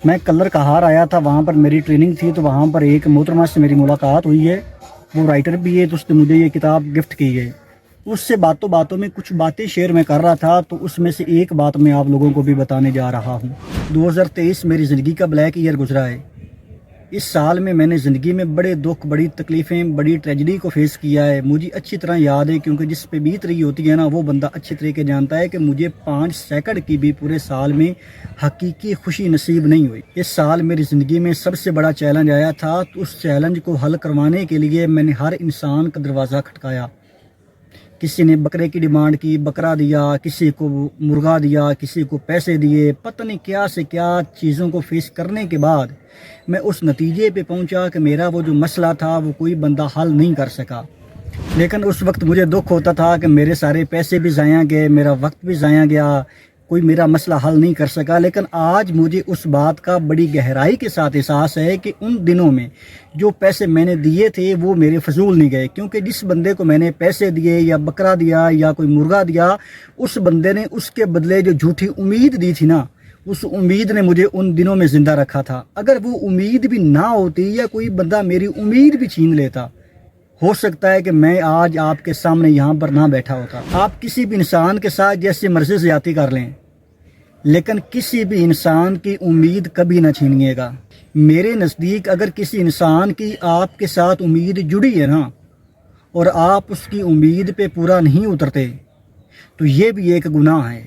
میں کلر کہار آیا تھا، وہاں پر میری ٹریننگ تھی، تو وہاں پر ایک محترمہ سے میری ملاقات ہوئی ہے، وہ رائٹر بھی ہے، تو اس نے مجھے یہ کتاب گفٹ کی ہے۔ اس سے باتوں میں کچھ باتیں شیئر میں کر رہا تھا، تو اس میں سے ایک بات میں آپ لوگوں کو بھی بتانے جا رہا ہوں۔ 2023 میری زندگی کا بلیک ایئر گزرا ہے۔ اس سال میں نے زندگی میں بڑے دکھ، بڑی تکلیفیں، بڑی ٹریجڈی کو فیس کیا ہے۔ مجھے اچھی طرح یاد ہے، کیونکہ جس پہ بیت رہی ہوتی ہے نا، وہ بندہ اچھی طریقے جانتا ہے کہ مجھے 5 سیکنڈ کی بھی پورے سال میں حقیقی خوشی نصیب نہیں ہوئی۔ اس سال میری زندگی میں سب سے بڑا چیلنج آیا تھا، تو اس چیلنج کو حل کروانے کے لیے میں نے ہر انسان کا دروازہ کھٹکایا۔ کسی نے بکرے کی ڈیمانڈ کی، بکرا دیا، کسی کو مرغا دیا، کسی کو پیسے دیے، پتہ نہیں کیا سے کیا چیزوں کو فیس کرنے کے بعد میں اس نتیجے پہ پہنچا کہ میرا وہ جو مسئلہ تھا وہ کوئی بندہ حل نہیں کر سکا۔ لیکن اس وقت مجھے دکھ ہوتا تھا کہ میرے سارے پیسے بھی ضائع گئے، میرا وقت بھی ضائع گیا، کوئی میرا مسئلہ حل نہیں کر سکا۔ لیکن آج مجھے اس بات کا بڑی گہرائی کے ساتھ احساس ہے کہ ان دنوں میں جو پیسے میں نے دیے تھے وہ میرے فضول نہیں گئے، کیونکہ جس بندے کو میں نے پیسے دیے یا بکرا دیا یا کوئی مرغا دیا، اس بندے نے اس کے بدلے جو جھوٹی امید دی تھی نا، اس امید نے مجھے ان دنوں میں زندہ رکھا تھا۔ اگر وہ امید بھی نہ ہوتی یا کوئی بندہ میری امید بھی چھین لیتا، ہو سکتا ہے کہ میں آج آپ کے سامنے یہاں پر نہ بیٹھا ہوتا۔ آپ کسی بھی انسان کے ساتھ جیسے مرضی زیادتی کر لیں، لیکن کسی بھی انسان کی امید کبھی نہ چھینیے گا۔ میرے نزدیک اگر کسی انسان کی آپ کے ساتھ امید جڑی ہے نا، اور آپ اس کی امید پہ پورا نہیں اترتے، تو یہ بھی ایک گناہ ہے۔